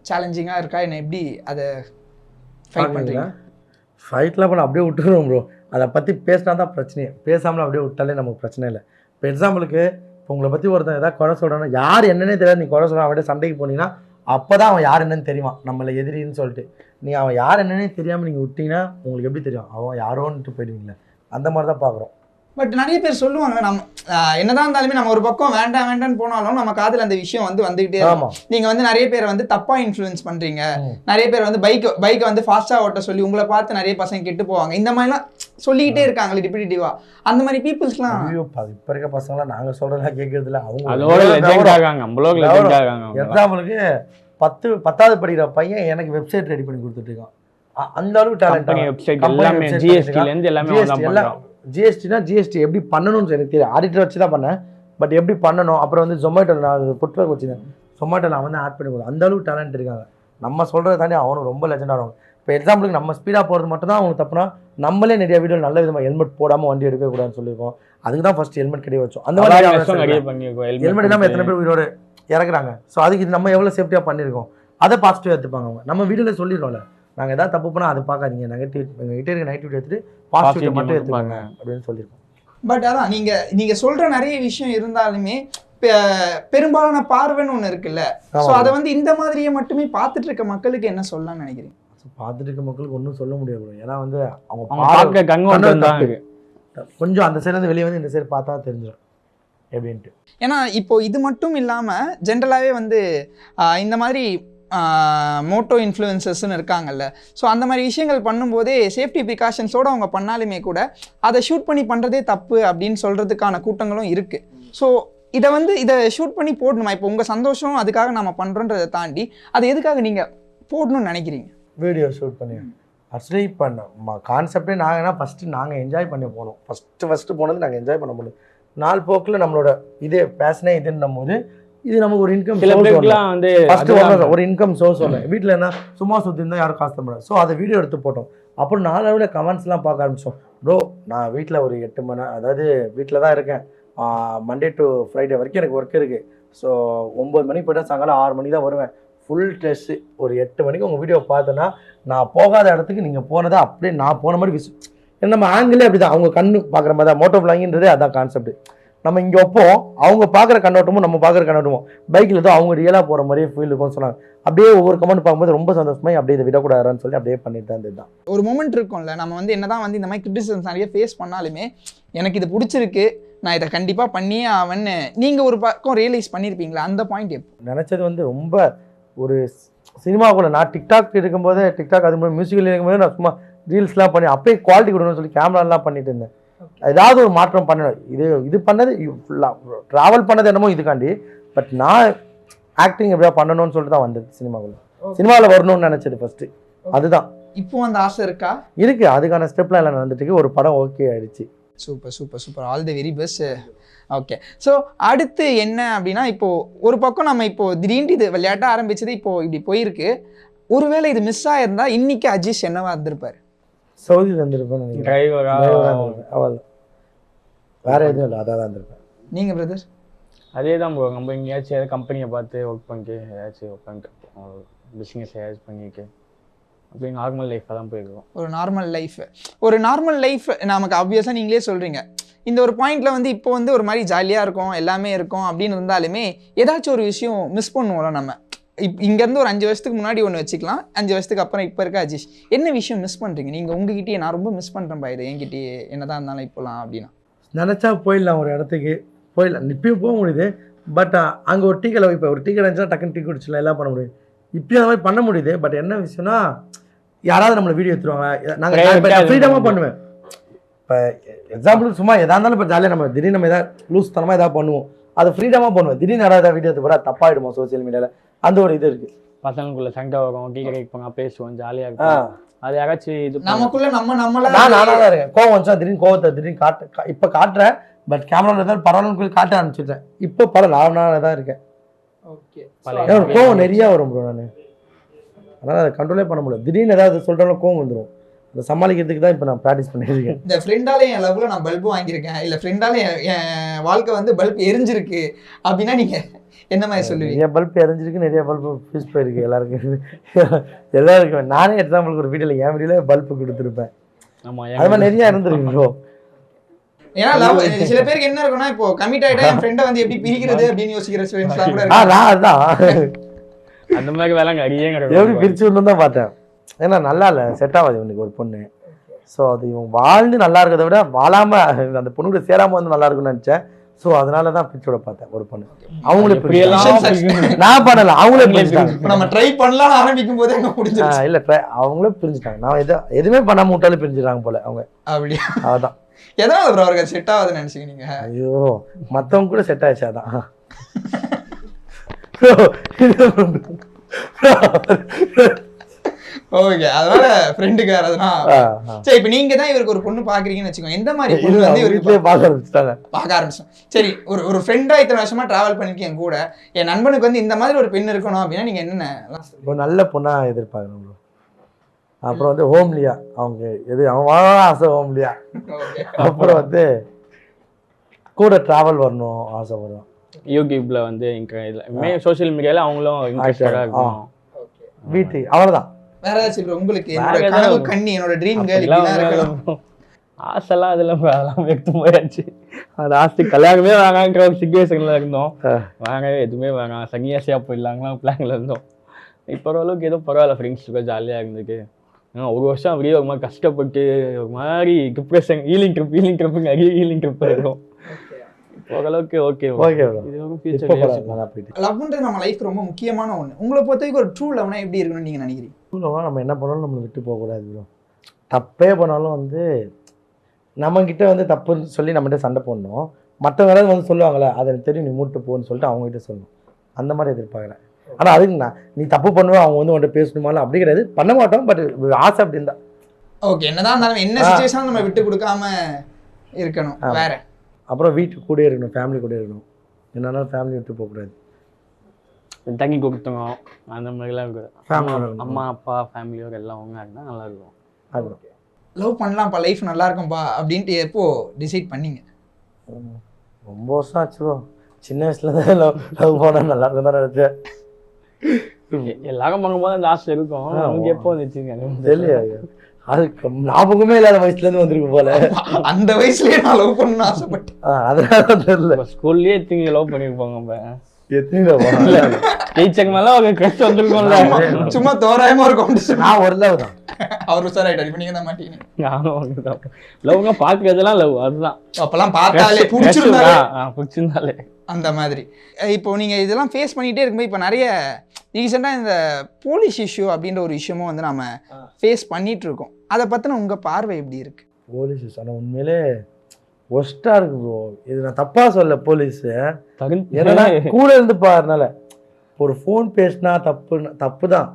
சேலஞ்சிங்காக இருக்கா, என்ன எப்படி அதை ஃபைட் பண்ணுறீங்க? ஃபைட்லாம் பண்ண அப்படியே விட்டுருவோம் ப்ரோ. அதை பற்றி பேசினா தான் பிரச்சனையே. பேசாமல் அப்படியே விட்டாலே நமக்கு பிரச்சனை இல்லை. இப்போ எக்ஸாம்பிளுக்கு இப்போ உங்களை பற்றி ஒருத்தன் ஏதாவது குறை சொல்கிறான்னா, யார் என்னன்னே தெரியாது, நீ குறை சொல்கிறான் அவன்கிட்ட சண்டைக்கு போனீங்கன்னா அப்போ தான் அவன் யார் என்னன்னு தெரியுமா, நம்மளை எதிரின்னு சொல்லிட்டு. நீ அவன் யார் என்னன்னே தெரியாமல் நீங்கள் விட்டீங்கன்னா உங்களுக்கு எப்படி தெரியும் அவன் யாரோன்ட்டு போயிடுவீங்களே. அந்த மாதிரி தான் பார்க்குறோம். பட் நிறைய பேர் சொல்லுவாங்க, நம்ம என்னதான் இருந்தாலுமே நம்ம ஒரு பக்கம் வேண்டாம் வேண்டாம்னு போனாலும் நம்ம காதில் அந்த விஷயம் வந்து வந்துகிட்டே இருக்கும். நீங்க வந்து நிறைய பேர் வந்து தப்பா இன்ஃப்ளூயன்ஸ் பண்றீங்க, நிறைய பேர் வந்து பைக்கை வந்து ஃபாஸ்டா ஓட்ட சொல்லி உங்களை பார்த்து நிறைய பசங்க கெட்டு போவாங்க, இந்த மாதிரிலாம் சொல்லிக்கிட்டே இருக்காங்களே ரிப்பீட்டிவா. அந்த மாதிரி பீப்புள்ஸ்லாம் இப்போ இருக்க பசங்களாம் நாங்கள் சொல்றதெல்லாம் கேட்கறது இல்லை. அவங்க எக்ஸாம்பிளுக்கு 10வது படிக்கிற பையன் எனக்கு வெப்சைட் ரெடி பண்ணி கொடுத்துட்டு இருக்கான். அந்த அளவுக்கு டேலண்ட். ஜிஎஸ்டினா ஜிஎஸ்டி எப்படி பண்ணணும்னு எனக்கு தெரியும். ஆடிட்டர் வச்சு தான் பண்ணேன். பட் எப்படி பண்ணணும், அப்புறம் வந்து ஜொமேட்டோவில் நான் ஃபுட்வொர்க் வச்சுருந்தேன், ஜொமேட்டோவில் நான் வந்து ஆட் பண்ணி கொடுத்தேன். அந்த அளவுக்கு டேலண்ட் இருக்காங்க. நம்ம சொல்கிறத தாண்டி அவனும் ரொம்ப லெஜெண்டாக இருக்கும். இப்போ எக்ஸாம்பிளுக்கு நம்ம ஸ்பீடாக போகிறது மட்டும் தான் அவங்களுக்கு தப்புனா, நம்மளே நிறைய வீடியோ நல்ல விதமாக ஹெல்மெட் போடாமல் வண்டி எடுக்கக்கூடாதுன்னு சொல்லியிருக்கோம். அதுக்கு தான் ஃபஸ்ட் ஹெல்மெட் கிடையாது வச்சோம். அந்த மாதிரி ஹெல்மெட் இல்லாமல் எத்தனை பேர் உயிரோடு இறக்குறாங்க. ஸோ அதுக்கு நம்ம எவ்வளோ சேஃப்டியாக பண்ணியிருக்கோம், அதை பாசிட்டிவாக எடுத்துப்பாங்க அவங்க. நம்ம வீடியோவில் சொல்லிடுறோம்ல, நாங்கள் எதாவது தப்பு பண்ணால் அதை பார்க்காதீங்க, நெகட்டிவ் எங்ககிட்ட இருக்க நெகட்டிவிட்டி எடுத்துகிட்டு பாசிட்டிவ் மட்டும் எடுத்துப்பாங்க அப்படின்னு சொல்லியிருக்கோம். பட் அதான் நீங்கள் சொல்கிற நிறைய விஷயம் இருந்தாலுமே பெரும்பாலான பார்வைன்னு ஒன்று இருக்குல்ல. ஸோ அதை வந்து இந்த மாதிரியே மட்டுமே பார்த்துட்டு இருக்க மக்களுக்கு என்ன சொல்லலாம்னு நினைக்கிறீங்க? பார்த்துட்டு இருக்க மக்களுக்கு ஒன்றும் சொல்ல முடியாது. ஏன்னா வந்து அவங்க கொஞ்சம் அந்த சைட்லேருந்து வெளியே வந்து இந்த சைடு பார்த்தா தெரிஞ்சிடும் எப்படின்ட்டு. ஏன்னா இப்போ இது மட்டும் இல்லாமல் ஜென்ரலாகவே வந்து இந்த மாதிரி மோட்டோ இன்ஃப்ளூயன்சர்ஸ்னு இருக்காங்கல்ல. ஸோ அந்த மாதிரி விஷயங்கள் பண்ணும்போதே சேஃப்டி ப்ரிகாஷன்ஸோடு அவங்க பண்ணாலுமே கூட அதை ஷூட் பண்ணி பண்ணுறதே தப்பு அப்படின்னு சொல்கிறதுக்கான கூட்டங்களும் இருக்குது. ஸோ இதை ஷூட் பண்ணி போடணுமா? இப்போ உங்கள் சந்தோஷம் அதுக்காக நம்ம பண்ணுறோன்றதை தாண்டி அதை எதுக்காக நீங்கள் போடணும்னு நினைக்கிறீங்க? வீடியோ ஷூட் பண்ணி ஆக்சுவலி இப்போ கான்செப்டே நாங்கள் ஃபஸ்ட்டு நாங்கள் என்ஜாய் பண்ணி போனோம். ஃபஸ்ட்டு போனது நாங்கள் என்ஜாய் பண்ண முடியும். நாள் போக்கில் நம்மளோட இதே பேஷனே இதுன்னும் போது இது நமக்கு ஒரு இன்கம் சில பேருக்குலாம் வந்து ஃபஸ்ட்டு ஒரு இன்கம் சோர்ஸ் ஒன்று. வீட்டில் என்ன சும்மா சுற்றி இருந்தால் யாரும் காசு தர. ஸோ அதை வீடியோ எடுத்து போட்டோம். அப்புறம் நாளவில் கமெண்ட்ஸ்லாம் பார்க்க ஆரம்பித்தோம். ப்ரோ நான் வீட்டில் ஒரு 8 மணி நேரம், அதாவது வீட்டில் தான் இருக்கேன், மண்டே டு ஃப்ரைடே வரைக்கும் எனக்கு ஒர்க் இருக்குது. ஸோ 9 மணிக்கு போய்ட்டா சாயங்காலம் 6 மணிக்கு தான் வருவேன். ஃபுல் டெஸ்ட்டு ஒரு 8 மணிக்கு உங்கள் வீடியோ பார்த்தேன்னா நான் போகாத இடத்துக்கு நீங்கள் போனதை அப்படியே நான் போன மாதிரி ஏன்னா நம்ம ஆங்கிலே அப்படி தான், அவங்க கண்ணு பார்க்குற மாதிரி தான். மோட்டோ விளாங்கின்றதே அதான் கான்செப்ட். நம்ம இங்கே வைப்போம், அவங்க பார்க்குற கண்ணோட்டமும் நம்ம பார்க்குற கண்ணோட்டமும் பைக்கில் தான் அவங்க ரியலாக போகிற மாதிரியே ஃபீல் இருக்கும்னு சொன்னாங்க. அப்படியே ஒவ்வொரு கமெண்ட் பார்க்கும்போது ரொம்ப சந்தோஷமாய் அப்படியே இதை விடக்கூடாதுன்னு சொல்லி அப்படியே பண்ணிட்டு தான் இருந்ததுதான். ஒரு மொமெண்ட் இருக்கும்ல, நம்ம வந்து என்னதான் வந்து இந்த மாதிரி கிரிட்டிசிசம்ஸ் நிறைய ஃபேஸ் பண்ணாலுமே எனக்கு இது பிடிச்சிருக்கு, நான் இதை கண்டிப்பாக பண்ணியே ஆவன்னு நீங்கள் ஒரு பக்கம் ரியலைஸ் பண்ணியிருப்பீங்களா? அந்த பாயிண்ட் எப்போ நினச்சது வந்து ரொம்ப ஒரு சினிமாக்குள்ள நான் டிக்டாக் இருக்கும்போது, டிக்டாக் அது மாதிரி மியூசிக்கில் இருக்கும்போது நான் சும்மா ரீல்ஸ்லாம் பண்ணி அப்பயே குவாலிட்டி கொடுக்கணும்னு சொல்லி கேமராலாம் பண்ணிட்டு இருந்தேன். ஏதாவது ஒரு மாற்றம் பண்ணணும். இது பண்ணது ஃபுல்லாக ட்ராவல் பண்ணது என்னமோ இதுக்காண்டி, பட் நான் ஆக்டிங் எப்படியா பண்ணணும்னு சொல்லிட்டு தான் வந்தது சினிமாக்குள்ள. சினிமாவில் வரணும்னு நினச்சது ஃபஸ்ட்டு அதுதான். இப்போ அந்த ஆசை இருக்கா? இருக்கு, அதுக்கான ஸ்டெப்லாம் எல்லாம் நடந்துட்டு ஒரு படம் ஓகே ஆயிடுச்சு. Super super super, all the very best. Okay, so அடுத்து என்ன அப்படின்னா, இப்போது ஒரு பக்கம் நம்ம இப்போது திடீர்னு இது விளையாட்ட ஆரம்பிச்சது இப்போது இப்படி போயிருக்கு. ஒருவேளை இது மிஸ் ஆகிருந்தா இன்னைக்கு அஜீஷ் என்னவா இருந்திருப்பார்? சவுதியில் இருந்திருப்பேன் நினைக்கிறேன். அவள் வேற எதுவும் இல்லை, அதான் இருந்திருப்பேன். நீங்கள் பிரதர்? அதே தான் ப்ரோ. நம்ம எங்கேயாச்சும் ஏதாவது கம்பெனியை பார்த்து ஒர்க் பண்ணிட்டு ஏதாச்சும் ஒர்க் பண்ணிட்டு பிஸ்னஸ் ஏதாச்சும் பண்ணிட்டு அப்படி நார்மல் லைஃப்பாக தான் போயிருக்கோம். ஒரு நார்மல் லைஃப் நமக்கு ஆப்வியஸாக நீங்களே சொல்கிறீங்க. இந்த ஒரு பாயிண்டில் வந்து இப்போ வந்து ஒரு மாதிரி ஜாலியாக இருக்கும், எல்லாமே இருக்கும் அப்படின்னு இருந்தாலுமே ஏதாச்சும் ஒரு விஷயம் மிஸ் பண்ணுவோம்ல நம்ம. இங்கேருந்து ஒரு 5 வருஷத்துக்கு முன்னாடி ஒன்று வச்சுக்கலாம், 5 வருஷத்துக்கு அப்புறம் இப்போ இருக்க அஜீஷ் என்ன விஷயம் மிஸ் பண்ணுறீங்க நீங்கள்? உங்ககிட்டயே நான் ரொம்ப மிஸ் பண்ணுறேன் பாயுது என்கிட்டயே என்னதான் இருந்தாலும் இப்போலாம் அப்படின்னா. நினச்சா போயிடலாம், ஒரு இடத்துக்கு போயிடலாம், இப்பயும் போக முடியுது. பட் அங்கே ஒரு டீ கடை, இப்போ ஒரு டீ கடை இருந்துச்சுன்னா டக்குன்னு டீ குடிச்சிடலாம், எல்லாம் பண்ண முடியும். இப்பயும் அந்த மாதிரி பண்ண முடியுது. பட் என்ன விஷயம்னா, யாராவது நம்மளை வீடியோ எடுத்துருவாங்க, நாங்கள் ஃப்ரீடமாக பண்ணுவேன். இப்போ எக்ஸாம்பிள் சும்மா எதாக இருந்தாலும் இப்போ ஜாலியாக நம்ம திடீர்னு நம்ம எதாவது லூஸ் தனமாக எதாவது பண்ணுவோம், அதை ஃப்ரீடமாக பண்ணுவேன். திடீர்னு யாராவது வீடியோ எடுத்து போனால் தப்பாயிடுமோ சோசியல் மீடியாவில், அந்த ஒரு இது இருக்குது. பசங்களுக்குள்ள சண்டை வரும், டீ கடைக்கு போங்க, பேசுவோம், ஜாலியாக இருக்கும். அது யாராச்சும் இது நமக்குள்ள நம்மள நான் நானாக தான் இருக்கேன். கோவம் வந்துச்சா திடீர்னு கோவத்தை திடீர்னு இப்போ காட்டுறேன். பட் கேமரா இருந்தாலும் பரவாயில்லன்னு காட்ட ஆரம்பிச்சிட்டேன். இப்போ நானாக தான் இருக்கேன். ஓகே, கோவம் நிறையா வரும் ப்ரோ. நான் அதனால் அதை கண்ட்ரோலே பண்ண முடியல. திடீர்னு ஏதாவது சொல்கிறாலும் கோவம் வந்துடும். அதை சமாளிக்கிறதுக்கு தான் இப்போ நான் ப்ராக்டிஸ் பண்ணியிருக்கேன். இந்த ஃப்ரெண்டாலே என் லவ்வில் நான் பல்பு வாங்கியிருக்கேன், இல்லை ஃப்ரெண்டாலே என் வாழ்க்கை வந்து பல்ப் எரிஞ்சிருக்கு அப்படின்னா நீங்கள் என்ன மாதிரி சொல்லுவீங்க? நிறைய பல்ப் எரிஞ்சிருக்கு, நிறைய பல்பு ஃபியூஸ் போயிருக்கு எல்லாருக்கும். நானே எக்ஸாம்பிளுக்கு ஒரு வீடியோவில் என் வீடியோவில் பல்பு கொடுத்துருப்பேன். அது மாதிரி நிறையா இருந்துருக்கு ப்ரோ. ஏன்னா லவ் சில பேருக்கு என்ன இருக்குன்னா, இப்போ கமிட் ஆகிட்டா என் ஃப்ரெண்டை வந்து எப்படி பிரிக்கிறது அப்படின்னு யோசிக்கிற ஃப்ரெண்ட்ஸ்லாம் கூட இருக்கு. அந்த மாதிரி வேலை எப்படி பிரிச்சு விடணும் தான் பார்த்தேன். ஏன்னா நல்லா இல்லை, செட் ஆகாது இவனுக்கு ஒரு பொண்ணு. ஸோ அது இவன் வாழ்ந்து நல்லா இருக்கிறத விட வாழாமல் அந்த பொண்ணு கூட சேராமல் வந்து நல்லா இருக்குன்னு நினச்சேன். ஸோ அதனால தான் பிரிச்சு விட பார்த்தேன் ஒரு பொண்ணு. அவங்களே நான் பண்ணல, அவங்களே பிரிஞ்சுட்டாங்க. நம்ம ட்ரை பண்ணலாம் ஆரம்பிக்கும் போதே முடிஞ்சிருச்சு. இல்லை அவங்களே பிரிஞ்சுட்டாங்க. நான் எதுவுமே பண்ணாமல் விட்டாலும் பிரிஞ்சுட்டாங்க போல அவங்க. அப்படியா? அதான். எதனால ப்ரோ அவருக்கு செட் ஆகுதுன்னு நினைச்சீங்க நீங்க? ஐயோ, மற்றவங்க கூட செட் ஆயிடுச்சு. அதான் ஓகே, அதனால ஃப்ரெண்டுக்கு அதனா. சரி, இப்போ நீங்க தான் இவருக்கு ஒரு பொண்ணு பாக்குறீங்கன்னு வச்சுக்கோங்க, எந்த மாதிரி பொண்ணு வந்து இவருக்கு பார்க்க ஆரம்பிச்சோம்? சரி, ஒரு ஃப்ரெண்டா இத்தனை வருஷமா டிராவல் பண்ணிருக்கீங்க கூட, என் நண்பனுக்கு வந்து இந்த மாதிரி ஒரு பெண் இருக்கணும் அப்படின்னா நீங்க என்னென்ன ஒரு நல்ல பொண்ணா எதிர்பார்க்கணும்? அப்புறம் வந்து ஹோம்லியா, அவங்க எது அவன் வாழ ஆசை ஹோம்லியா. அப்புறம் வந்து கூட டிராவல் வரணும் ஆசை வரும். யூடியூப்ல வந்து சோசியல் மீடியால அவங்களும் இன்ட்ரெஸ்டடா இருக்கும். வீட்டு அவ்வளவுதான். வேற ஏதாச்சும் உங்களுக்கு என்னோட கனவு கண்ணி, என்னோட ட்ரீம் கேர்ள் ஆசைலாம் அதெல்லாம் எடுத்து போயாச்சு. அது ஆசை கல்யாணமே வேணாங்கிற ஒரு சிச்சுவேஷன்ல இருந்தோம். வாங்கவே எதுவுமே வேணாம், சன்னியாசியா போயிடலாங்கலாம் பிளான்ல இருந்தோம். இப்போ ஓரளவுக்கு ஏதோ பரவாயில்ல, ஃப்ரெண்ட்ஸுக்கு ஜாலியாக இருந்துருக்கு. ஒரு வருஷம் அப்படியே ஒரு மாதிரி கஷ்டப்பட்டு ஒரு மாதிரி டிப்ரெஷன், ஹீலிங் ட்ரிப் இருக்கும். ஓரளவுக்கு ஓகே ஓகே. லவ்ன்றது நம்ம லைஃப் ரொம்ப முக்கியமான ஒன்று. உங்களை பொறுத்தவரைக்கும் ஒரு ட்ரூ லவ்னா எப்படி இருக்கணும்னு நீங்கள் நினைக்கிறீங்க? ட்ரூ லவ்னா நம்ம என்ன பண்ணாலும் நம்மளை விட்டு போகக்கூடாது ப்ரோ. தப்பே பண்ணாலும் வந்து நம்மக்கிட்ட வந்து தப்புன்னு சொல்லி நம்மகிட்ட சண்டை போடணும். மற்றவங்க யாராவது வந்து சொல்லுவாங்களே, அதை எனக்கு தெரியும் நீ மூட்டு போன்னு சொல்லிட்டு அவங்ககிட்ட சொல்லணும். அந்த மாதிரி எதிர்பார்க்குறேன். ஆனால் அதுக்கு நீ தப்பு பண்ணுவேன் அவங்க வந்து உன்கிட்ட பேசணுமாலும் அப்படி கிடையாது, பண்ண மாட்டோம். பட் ஆசை அப்படி இருந்தா ஓகே, என்னதான் இருந்தாலும் என்ன சிச்சுவேஷன் நம்ம விட்டு கொடுக்காம இருக்கணும். வேற அப்புறம் வீட்டுக்கு கூட இருக்கணும், ஃபேமிலி கூட இருக்கணும். என்னன்னாலும் ஃபேமிலி விட்டு போகக்கூடாது. தங்கி கொடுத்தோம் அந்த மாதிரிலாம் இருக்குது. ஃபேமிலி அம்மா அப்பா ஃபேமிலியோட எல்லாம் ஒன்றா இருந்தால் நல்லா இருக்கும். அது லவ் பண்ணலாம்ப்பா, லைஃப் நல்லா இருக்கும்பா அப்படின்ட்டு எப்போ டிசைட் பண்ணீங்க? ரொம்ப வருஷம் ஆச்சு. சின்ன வயசுல தான் லவ் போனால் நல்லா இருக்கும் தான் நினைச்சேன். எல்லாரும் பார்க்கும்போது அந்த ஆசை இருக்கும். அவங்க எப்போ வந்துச்சுங்க தெரியல, அது ஞாபகமே இல்லாத வயசுல இருந்து வந்திருக்கு போல. அந்த வயசுலயே நான் லவ் பண்ணணும்னு ஆசைப்பட்டேன். அதனால தெரியல. ஸ்கூல்லயே எத்தனை லவ் பண்ணிருப்பாங்க. எத்தனை மேல ஒரு கிரஷ் வந்திருக்கும்ல. சும்மா தோராயமா இருக்கும். நான் ஒரு லவ் தான். அவர் சார் ஆயிட்டாரு, இப்ப நீங்க தான் மாட்டீங்க. லவ்ங்க பாக்குறதெல்லாம் லவ், அதுதான். அப்பெல்லாம் பார்த்தாலே பிடிச்சிருந்தாலே அந்த மாதிரி. இப்போ நீங்க இதெல்லாம் ஃபேஸ் பண்ணிட்டே இருக்கும்போது இப்போ நிறைய ரீசெண்டாக இந்த போலீஸ் இஷ்யூ அப்படின்ற ஒரு விஷயமும் வந்து நம்ம ஃபேஸ் பண்ணிட்டு இருக்கோம். அதை பற்றின உங்கள் பார்வை எப்படி இருக்கு? போலீஸ் இஷ்யூ ஆனால் உண்மையிலே ஒஸ்ட்டாக இருக்கு ப்ரோ. இது நான் தப்பாக சொல்ல, போலீஸு ஏன்னா கூட இருந்து பாருனால ஒரு ஃபோன் பேசினா தப்பு தான்,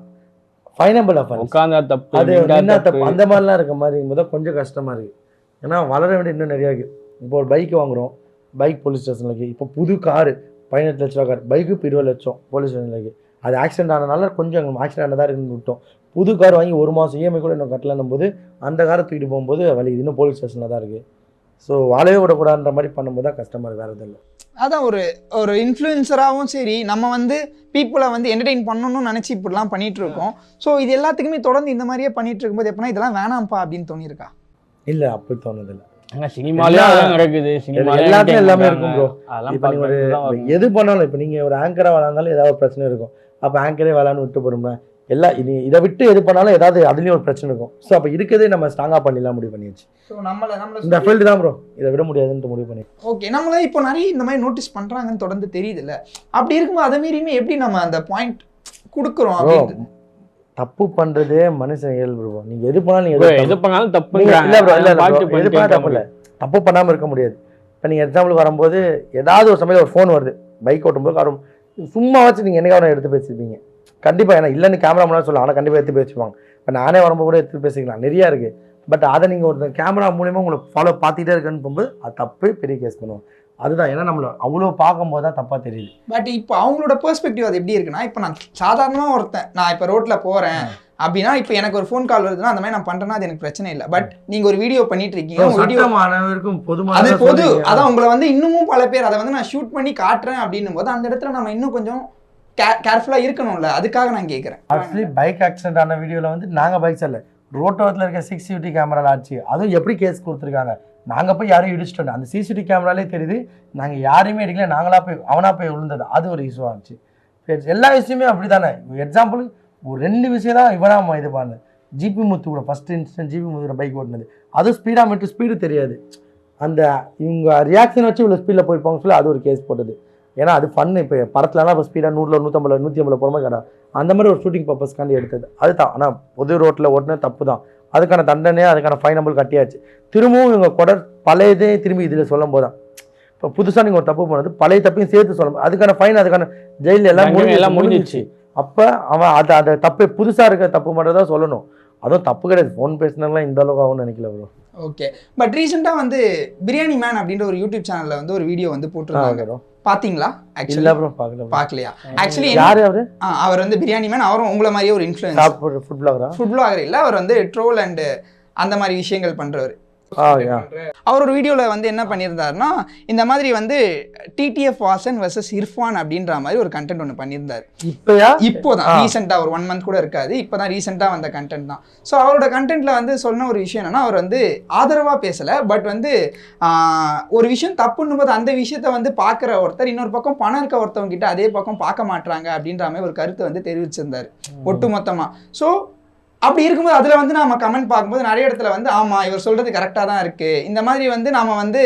ஃபைனபிள் ஆஃபர், உட்காந்தா தப்பு, அது என்ன தப்பு, அந்த மாதிரிலாம் இருக்க மாதிரி இருக்கும்போது கொஞ்சம் கஷ்டமாக இருக்குது. ஏன்னா வளர வேண்டிய இன்னும் நிறையா இருக்குது. இப்போ ஒரு பைக் வாங்குகிறோம், பைக் போலீஸ் ஸ்டேஷனில் இருக்குது. இப்போ புது காரு 18 லட்ச ரூபா கார், பைக்கு இப்போ 20 லட்சம் போலீஸ் ஸ்டேஷனில் இருக்குது. அது ஆக்சிடென்ட் ஆனதுனால கொஞ்சம் ஆக்சிடென்ட் ஆனதாக இருக்குன்னு விட்டோம். புது கார் வாங்கி 1 மாதம் இஎம்ஐ கூட இன்னும் கட்டலன்னும் போது அந்த காரை தூக்கிட்டு போகும்போது வலி இன்னும் போலீஸ் ஸ்டேஷனில் தான் இருக்குது. ஸோ வாழவே விடக்கூடாதுன்ற மாதிரி பண்ணும்போது தான் கஷ்டமாக இருக்குது, வேறு எதுவும் இல்லை. அதான் ஒரு இன்ஃப்ளூயன்சராகவும் சரி, நம்ம வந்து பீப்புளை வந்து என்டர்டெயின் பண்ணணும்னு நினச்சி இப்படிலாம் பண்ணிகிட்டு இருக்கோம். ஸோ இது எல்லாத்துக்குமே தொடர்ந்து இந்த மாதிரியே பண்ணிட்டு இருக்கும்போது எப்படின்னா இதெல்லாம் வேணாம்ப்பா அப்படின்னு தோணியிருக்கா? இல்லை, அப்படி தோணுதில்லை. சினிமாலயும் நடக்குது, எல்லாத்தையும் எல்லாமே இருக்கும் ப்ரோ. இப்போ நீங்கள் ஒரு எது பண்ணாலும், இப்போ நீங்கள் ஒரு ஆங்கராக விளாண்டாலும் ஏதாவது பிரச்சனை இருக்கும். அப்போ ஆங்கரே விளான்னு விட்டு போகிறோம்னா இதை விட்டு எது பண்ணாலும் ஏதாவது அதுலேயும் ஒரு பிரச்சனை இருக்கும். ஸோ அப்போ இருக்கிறதே நம்ம ஸ்ட்ராங்காக பண்ணிடலாம் முடிவு பண்ணிடுச்சு. ஸோ நம்மளை இந்த ஃபீல்டு தான் ப்ரோ, இதை விட முடியாதுன்ட்டு முடிவு பண்ணி. ஓகே, நம்மள இப்போ நிறைய இந்த மாதிரி நோட்டீஸ் பண்ணுறாங்கன்னு தொடர்ந்து தெரியுது இல்லை? அப்படி இருக்கும்போது அதை மீறியுமே எப்படி நம்ம அந்த பாயிண்ட் கொடுக்குறோம்? தப்பு பண்றதே மனுஷன் இயல்பு ப்ரோ. நீங்க எது பண்ணாலும் எது பண்ணாலும் தப்பு இல்ல ப்ரோ. இல்ல தப்பு இல்லை, தப்பு பண்ணாமல் இருக்க முடியாது. இப்போ நீங்கள் எக்ஸாம்பிள் வரும்போது ஏதாவது ஒரு சமயம் ஒரு ஃபோன் வருது, பைக் ஓட்டும்போது காரும் சும்மா வச்சு நீங்கள் என்னைக்காவது எடுத்து பேசியிருப்பீங்க கண்டிப்பாக. ஏன்னா இல்லைன்னு கேமரா முன்னாடி சொல்லலாம், ஆனால் கண்டிப்பாக எடுத்து பேசுவாங்க. இப்போ நானே வரும்போது கூட எடுத்து பேசிக்கலாம், நிறையா இருக்குது. பட் அதை நீங்கள் ஒரு கேமரா மூலியமாக உங்களை ஃபாலோ பார்த்துட்டே இருக்குன்னு போகும்போது அது தப்பு, பெரிய கேஸ் பண்ணுவோம். அதுதான், ஏன்னா நம்மளை அவ்வளோ பார்க்கும்போது தான் தப்பாக தெரியுது. பட் இப்போ அவங்களோட பெர்ஸ்பெக்டிவ் அது எப்படி இருக்குன்னா, இப்போ நான் சாதாரணமாக நான் இப்போ ரோட்டில் போகிறேன் அப்படின்னா, இப்போ எனக்கு ஒரு ஃபோன் கால் வருதுன்னா அந்த மாதிரி நான் பண்ணுறேன்னா அது எனக்கு பிரச்சனை இல்லை. பட் நீங்கள் ஒரு வீடியோ பண்ணிட்டு இருக்கீங்க, வீடியோ அனைவருக்கும் அது பொது, அதான் உங்களை வந்து இன்னமும் பல பேர் அதை வந்து நான் ஷூட் பண்ணி காட்டுறேன் அப்படின்னும் போது அந்த இடத்துல நம்ம இன்னும் கொஞ்சம் கேர்ஃபுல்லாக இருக்கணும்ல, அதுக்காக நான் கேட்குறேன். ஆக்சுவலி பைக் ஆக்சிடென்ட் ஆன வீடியோவில் வந்து நாங்கள் பைக் செல்ல ரோட்டோரத்தில் இருக்க சிசிடிவி கேமராவில் ஆச்சு. அதுவும் எப்படி கேஸ் கொடுத்துருக்காங்க, நாங்கள் போய் யாரையும் இடிச்சிட்டோம், அந்த சிசிடிவி கேமராலே தெரியுது நாங்கள் யாரையுமே இடிக்கல, நாங்களாக போய் அவனாக போய் விழுந்தது. அது ஒரு இஷ்யூ ஆச்சு. எல்லா விஷயமே அப்படி தானே. எக்ஸாம்பிள் ஒரு 2 விஷயம் தான் இவனாக இது பண்ணு. ஜிபி முத்து கூட ஃபஸ்ட் இன்ஸ்டன்ட் ஜிபி முத்து பைக் ஓட்டினது, அதுவும் ஸ்பீடாக மட்டும் ஸ்பீடு தெரியாது, அந்த இவங்க ரியாக்ஷன் வச்சு இவ்வளோ ஸ்பீடில் போயிருப்பாங்க சொல்லி அது ஒரு கேஸ் போட்டது. ஏன்னா அது ஃபன்னு. இப்போ படத்துலலாம் இப்போ ஸ்பீடாக 100 150 150 போகிற மாதிரி கிடையாது, அந்த மாதிரி ஒரு ஷூட்டிங் பர்பஸ்க்காண்டி எடுத்தது அதுதான். ஆனால் பொது ரோட்டில் ஓட்டினது தப்பு தான், அதுக்கான தண்டனையாக அதுக்கான ஃபைனபிள் கட்டியாச்சு. திரும்பவும் இவங்க பழையதே திரும்பி இதில் சொல்லும் போது தான், இப்போ புதுசாக நீங்கள் ஒரு தப்பு பண்ணது பழைய தப்பையும் சேர்த்து சொல்லும் அதுக்கான ஃபைன், அதுக்கான ஜெயிலில் எல்லாம் முடிஞ்சிச்சு. அப்போ அவன் அதை தப்பு புதுசாக இருக்க தப்பு மட்டும் தான் சொல்லணும். அதுவும் தப்பு கிடையாது, ஃபோன் பேசினாலாம் இந்த அளவுக்கு ஆகும்னு நினைக்கல ப்ரோ. ஓகே, பட் ரீசெண்டாக வந்து பிரியாணி மேன் அப்படின்ற ஒரு யூடியூப் சேனலில் வந்து ஒரு வீடியோ வந்து போட்டிருந்தாங்க, பார்த்தீங்களா? ஆக்சுவலி ப்ரோ பார்க்கலையா? ஆக்சுவலி யார் அவர் வந்து பிரியாணி மேன், அவரும் உங்களை மாதிரியே ஒரு இன்ஃப்ளூயன்சர், ஃபுட் பிளாகர் இல்லை, அவர் வந்து ட்ரோல் அண்ட் அந்த மாதிரி விஷயங்கள் பண்ணுறவர். அவர் ஒரு வீடியோவில் வந்து என்ன பண்ணியிருந்தாருன்னா, இந்த மாதிரி வந்து டிடிஎஃப் வாசன் வெர்சஸ் இர்ஃபான் அப்படின்ற மாதிரி ஒரு கண்டென்ட் ஒன்று பண்ணியிருந்தார். இப்போதான் ரீசெண்டாக ஒரு 1 மந்த் கூட இருக்காது, இப்போதான் ரீசெண்டாக வந்த கண்டென்ட் தான். ஸோ அவரோட கண்டென்ட்ல வந்து சொன்ன ஒரு விஷயம் என்னன்னா, அவர் வந்து ஆதரவாக பேசலை, பட் வந்து ஒரு விஷயம் தப்புன்னும் போது அந்த விஷயத்த வந்து பார்க்குற ஒருத்தர் இன்னொரு பக்கம் பணம் இருக்க ஒருத்தவங்க கிட்ட அதே பக்கம் பார்க்க மாட்டாங்க அப்படின்ற மாதிரி ஒரு கருத்தை வந்து தெரிவிச்சிருந்தார் ஒட்டு மொத்தமாக. ஸோ அப்படி இருக்கும்போது அதில் வந்து நம்ம கமெண்ட் பார்க்கும்போது நிறைய இடத்துல வந்து ஆமாம் இவர் சொல்கிறது கரெக்டாக தான் இருக்குது, இந்த மாதிரி வந்து நாம் வந்து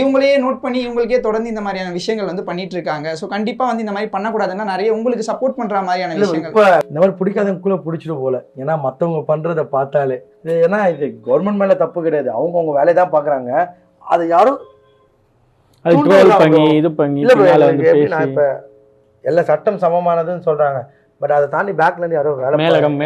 இவங்களையே நோட் பண்ணி இவங்களுக்கே தொடர்ந்து இந்த மாதிரியான விஷயங்கள் வந்து பண்ணிட்டு இருக்காங்க. ஸோ கண்டிப்பாக வந்து இந்த மாதிரி பண்ணக்கூடாதுன்னா நிறைய உங்களுக்கு சப்போர்ட் பண்ணுற மாதிரியான விஷயங்கள். இப்போ இந்த மாதிரி பிடிக்காதவங்களுக்குள்ள பிடிச்சிட்டு போல, ஏன்னா மற்றவங்க பண்ணுறதை பார்த்தாலே, ஏன்னா இது கவர்மெண்ட் மேலே தப்பு கிடையாது, அவங்க வேலையை தான் பார்க்குறாங்க, அதை யாரும் இது பண்ணி இப்போ எல்லா சட்டம் சமமானதுன்னு சொல்கிறாங்க, பட் அதை தாண்டி பேக்லேருந்து யாரோ வேலை மேலகம்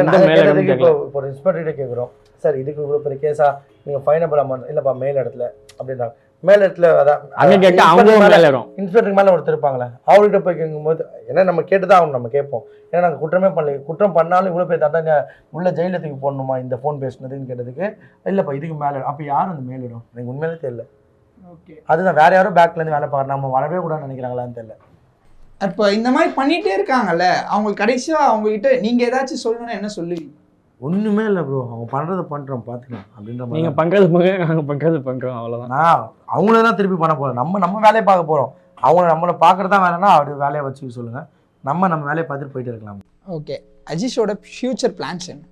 எந்த மேலகம் இப்போ ஒரு இன்ஸ்பெக்டர்கிட்ட கேட்குறோம், சார் இதுக்கு இவ்வளோ பெரிய கேஸா, நீங்கள் ஃபைனபிள் அமௌண்ட் இல்லைப்பா மேல் இடத்துல அப்படின்றாங்க. மேல் இடத்துல அதான் இன்ஸ்பெக்டருக்கு மேலே ஒருத்தர் இருப்பாங்களே, அவர்கிட்ட போய் கேட்கும்போது ஏன்னா நம்ம கேட்டு தான் அவங்க நம்ம கேட்போம். ஏன்னா நாங்கள் குற்றமே பண்ணல, குற்றம் பண்ணாலும் இவ்வளோ போய் தண்டனை உள்ள ஜெயிலத்துக்கு போடணுமா இந்த ஃபோன் பேசுனதுன்னு கேட்டதுக்கு, இல்லைப்பா இதுக்கு மேலே. அப்போ யாரும் அந்த மேலிடும் எனக்கு உண்மையிலே தெரியல. ஓகே, அதுதான் வேற யாரும் பேக்லேருந்து வேலை பார்க்குறோம், நம்ம வளரவே கூடாதுன்னு நினைக்கிறாங்களான்னு தெரியல. இப்போ இந்த மாதிரி பண்ணிகிட்டே இருக்காங்கல்ல, அவங்களுக்கு கடைசியாக அவங்ககிட்ட நீங்கள் ஏதாச்சும் சொல்லணும்னா என்ன சொல்லுவீங்க? ஒன்றுமே இல்லை ப்ரோ, அவங்க பண்ணுறதை பண்ணுறோம் பார்த்துக்கலாம் அப்படின்ற மாதிரி. நீங்கள் பண்ணுறது நாங்கள் பண்ணுறோம் அவ்வளோதான். நான் அவங்கள தான் திருப்பி பண்ண போகிறோம், நம்ம வேலையை பார்க்க போகிறோம். அவங்கள நம்மளை பார்க்குறதா வேலைன்னா அப்படி வேலையை வச்சு சொல்லுங்கள், நம்ம வேலையை பார்த்துட்டு போயிட்டு இருக்கலாம். ஓகே, அஜீஷோட ஃப்யூச்சர் பிளான்ஸ் என்ன?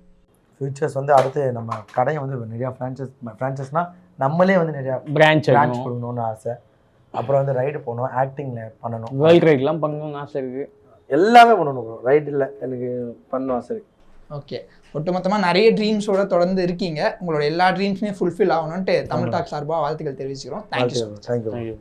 ஃபியூச்சர்ஸ் வந்து அடுத்து நம்ம கடையை வந்து நிறையா ஃப்ரான்ச்சைஸ்னால் நம்மளே வந்து நிறையா பிரான்ச் கொடுக்கணும்னு ஆசை. அப்புறம் வந்து ரைடு போகணும், ஆக்டிங்கில் பண்ணணும், வேர்ல்ட் ரைட்லாம் பண்ணணும்னு ஆசை இருக்குது. எல்லாமே பண்ணணும் ப்ரோ. ரைட் இல்லை எனக்கு பண்ணணும் ஆசை இருக்குது. ஓகே, ஒட்டுமொத்தமாக நிறைய ட்ரீம்ஸோட தொடர்ந்து இருக்கீங்க. உங்களோட எல்லா ட்ரீம்ஸுமே ஃபுல்ஃபில் ஆகணும்ன்ட்டு தமிழ் டாக் சார்பாக வாழ்த்துக்கள் தெரிவிச்சுக்கிறோம். தேங்க்யூ. தேங்க்யூ.